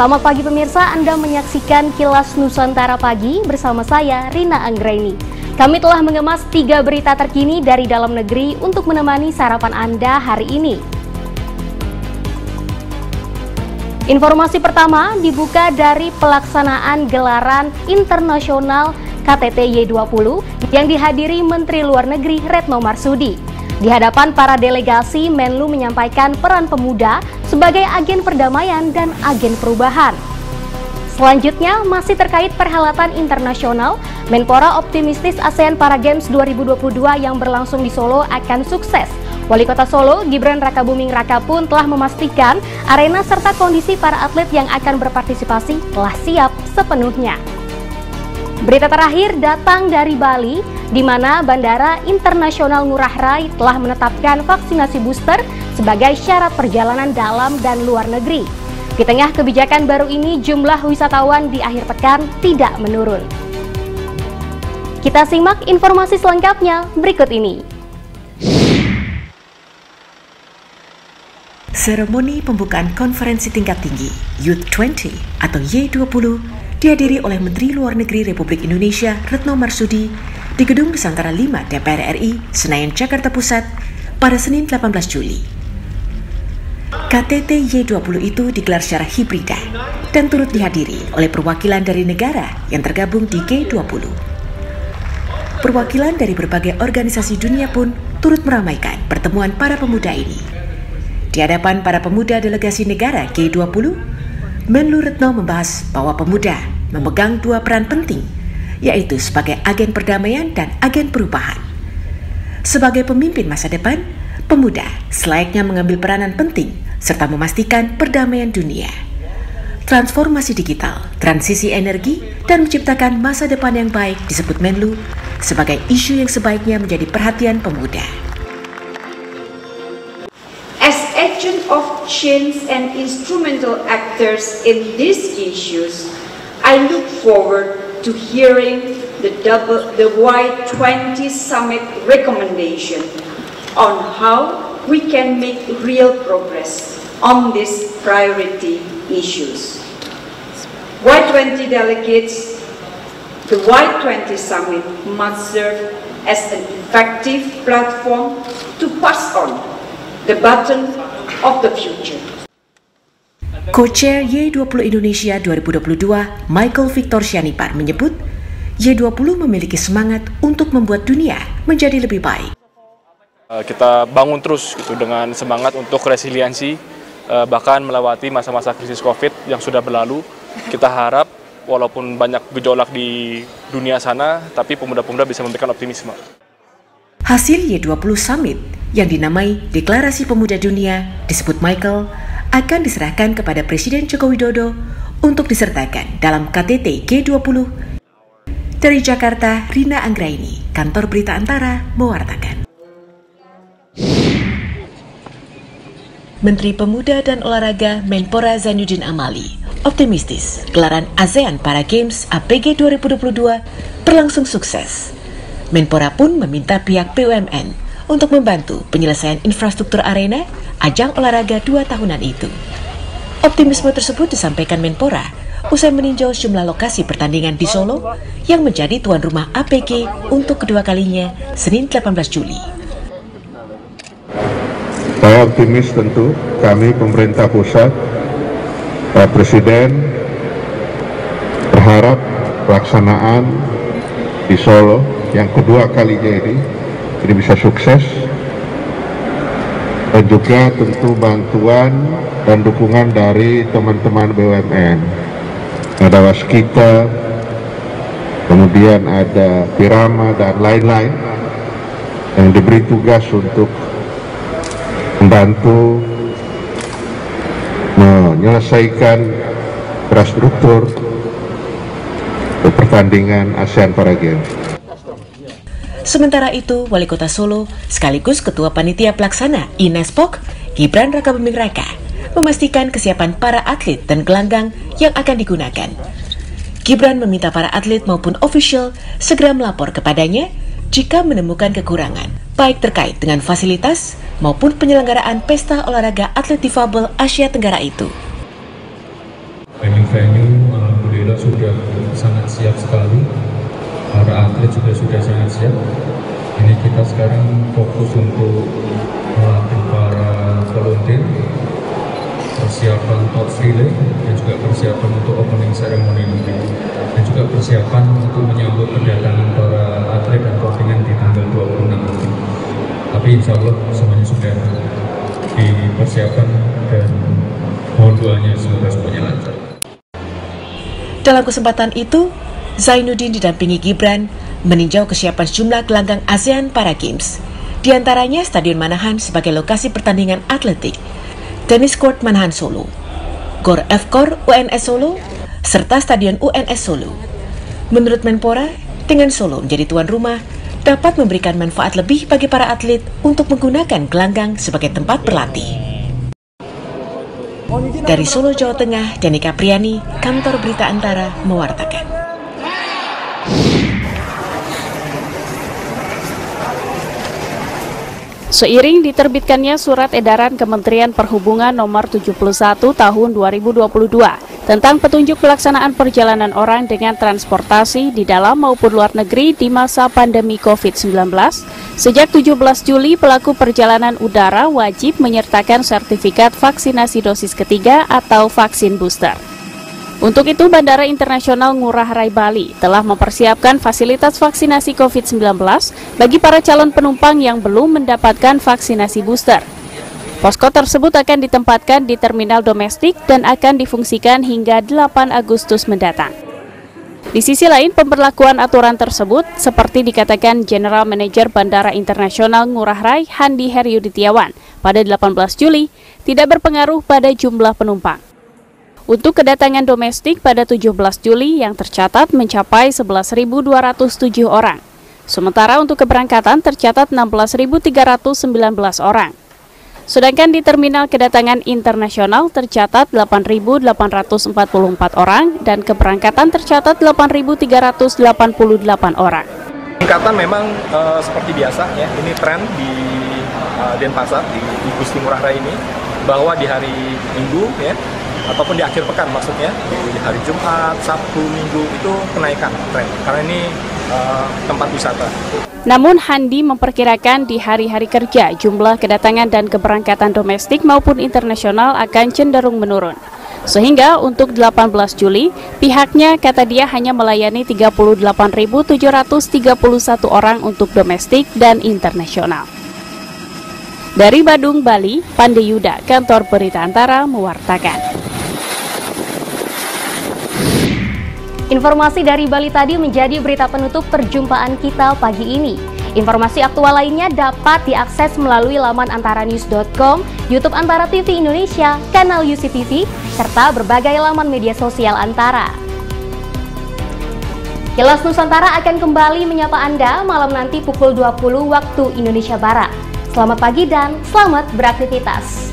Selamat pagi pemirsa, Anda menyaksikan Kilas Nusantara Pagi bersama saya, Rina Anggraini. Kami telah mengemas 3 berita terkini dari dalam negeri untuk menemani sarapan Anda hari ini. Informasi pertama dibuka dari pelaksanaan gelaran internasional KTT Y20 yang dihadiri Menteri Luar Negeri Retno Marsudi. Di hadapan para delegasi, Menlu menyampaikan peran pemuda sebagai agen perdamaian dan agen perubahan. Selanjutnya, masih terkait perhelatan internasional, Menpora optimistis ASEAN Para Games 2022 yang berlangsung di Solo akan sukses. Wali Kota Solo, Gibran Rakabuming Raka pun telah memastikan arena serta kondisi para atlet yang akan berpartisipasi telah siap sepenuhnya. Berita terakhir datang dari Bali, di mana Bandara Internasional Ngurah Rai telah menetapkan vaksinasi booster sebagai syarat perjalanan dalam dan luar negeri. Di tengah kebijakan baru ini, jumlah wisatawan di akhir pekan tidak menurun. Kita simak informasi selengkapnya berikut ini. Seremoni pembukaan konferensi tingkat tinggi Youth 20 atau Y20 dihadiri oleh Menteri Luar Negeri Republik Indonesia Retno Marsudi di Gedung Nusantara 5 DPR RI, Senayan, Jakarta Pusat pada Senin 18 Juli. KTT Y20 itu digelar secara hibrida dan turut dihadiri oleh perwakilan dari negara yang tergabung di G20. Perwakilan dari berbagai organisasi dunia pun turut meramaikan pertemuan para pemuda ini. Di hadapan para pemuda delegasi negara G20, Menlu Retno membahas bahwa pemuda memegang 2 peran penting, yaitu sebagai agen perdamaian dan agen perubahan. Sebagai pemimpin masa depan, pemuda selayaknya mengambil peranan penting serta memastikan perdamaian dunia. Transformasi digital, transisi energi, dan menciptakan masa depan yang baik disebut Menlu sebagai isu yang sebaiknya menjadi perhatian pemuda. As agent of change and instrumental actors in these issues, I look forward to hearing the Y20 Summit recommendation on how we can make real progress on these priority issues. Y20 delegates, the Y20 Summit must serve as an effective platform to pass on the baton of the future. Co-Chair Y20 Indonesia 2022, Michael Victor Sianipar menyebut, Y20 memiliki semangat untuk membuat dunia menjadi lebih baik. Kita bangun terus gitu dengan semangat untuk resiliensi, bahkan melewati masa-masa krisis COVID yang sudah berlalu. Kita harap walaupun banyak gejolak di dunia sana, tapi pemuda-pemuda bisa memberikan optimisme. Hasil Y20 Summit yang dinamai Deklarasi Pemuda Dunia disebut Michael akan diserahkan kepada Presiden Joko Widodo untuk disertakan dalam KTT G20. Dari Jakarta, Rina Anggraini, Kantor Berita Antara, mewartakan. Menteri Pemuda dan Olahraga Menpora Zainuddin Amali optimistis gelaran ASEAN Para Games APG 2022 berlangsung sukses. Menpora pun meminta pihak BUMN untuk membantu penyelesaian infrastruktur arena ajang olahraga 2 tahunan itu. Optimisme tersebut disampaikan Menpora usai meninjau sejumlah lokasi pertandingan di Solo yang menjadi tuan rumah APG untuk kedua kalinya Senin 18 Juli. Saya optimis tentu, kami pemerintah pusat, Pak Presiden berharap pelaksanaan di Solo yang kedua kalinya ini bisa sukses, dan juga tentu bantuan dan dukungan dari teman-teman BUMN. Ada Waskita, kemudian ada Pirama dan lain-lain yang diberi tugas untuk membantu menyelesaikan infrastruktur pertandingan ASEAN Para Games. Sementara itu, Wali Kota Solo sekaligus Ketua Panitia Pelaksana INESPOK, Gibran Rakabuming Raka, memastikan kesiapan para atlet dan gelanggang yang akan digunakan. Gibran meminta para atlet maupun official segera melapor kepadanya jika menemukan kekurangan, baik terkait dengan fasilitas maupun penyelenggaraan pesta olahraga atlet difabel Asia Tenggara itu. sangat siap sekali, para atlet juga sudah sangat siap. Ini kita sekarang fokus untuk melatih para volunteer, persiapan torch relay, dan juga persiapan untuk opening ceremony nanti, dan juga persiapan untuk menyambut kedatangan para atlet dan kontingen di tanggal 26 nanti. Tapi insya Allah semuanya sudah dipersiapkan dan mohon doanya semoga semuanya lancar. Dalam kesempatan itu, Zainuddin didampingi Gibran meninjau kesiapan sejumlah gelanggang ASEAN Para Games, di antaranya Stadion Manahan sebagai lokasi pertandingan atletik, tenis court Manahan Solo, Gor F-Kor UNS Solo, serta Stadion UNS Solo. Menurut Menpora, dengan Solo menjadi tuan rumah, dapat memberikan manfaat lebih bagi para atlet untuk menggunakan gelanggang sebagai tempat berlatih. Dari Solo, Jawa Tengah, Danika Priani, Kantor Berita Antara, mewartakan. Seiring diterbitkannya Surat Edaran Kementerian Perhubungan Nomor 71 Tahun 2022 tentang petunjuk pelaksanaan perjalanan orang dengan transportasi di dalam maupun luar negeri di masa pandemi COVID-19, sejak 17 Juli pelaku perjalanan udara wajib menyertakan sertifikat vaksinasi dosis ketiga atau vaksin booster. Untuk itu, Bandara Internasional Ngurah Rai Bali telah mempersiapkan fasilitas vaksinasi COVID-19 bagi para calon penumpang yang belum mendapatkan vaksinasi booster. Posko tersebut akan ditempatkan di terminal domestik dan akan difungsikan hingga 8 Agustus mendatang. Di sisi lain, pemberlakuan aturan tersebut, seperti dikatakan General Manager Bandara Internasional Ngurah Rai Handi Heryudityawan pada 18 Juli, tidak berpengaruh pada jumlah penumpang. Untuk kedatangan domestik pada 17 Juli yang tercatat mencapai 11.207 orang. Sementara untuk keberangkatan tercatat 16.319 orang. Sedangkan di terminal kedatangan internasional tercatat 8.844 orang dan keberangkatan tercatat 8.388 orang. Peningkatan memang seperti biasa ya, ini tren di Denpasar, di Gusti Ngurah Rai ini, bahwa di hari Minggu ya, ataupun di akhir pekan maksudnya, di hari Jumat, Sabtu, Minggu itu kenaikan tren, karena ini tempat wisata. Namun Handi memperkirakan di hari-hari kerja jumlah kedatangan dan keberangkatan domestik maupun internasional akan cenderung menurun. Sehingga untuk 18 Juli, pihaknya kata dia hanya melayani 38.731 orang untuk domestik dan internasional. Dari Badung, Bali, Pandeyuda, Kantor Berita Antara mewartakan. Informasi dari Bali tadi menjadi berita penutup perjumpaan kita pagi ini. Informasi aktual lainnya dapat diakses melalui laman antaranews.com, YouTube Antara TV Indonesia, kanal UCTV, serta berbagai laman media sosial Antara. Kilas Nusantara akan kembali menyapa Anda malam nanti pukul 20 waktu Indonesia Barat. Selamat pagi dan selamat beraktivitas.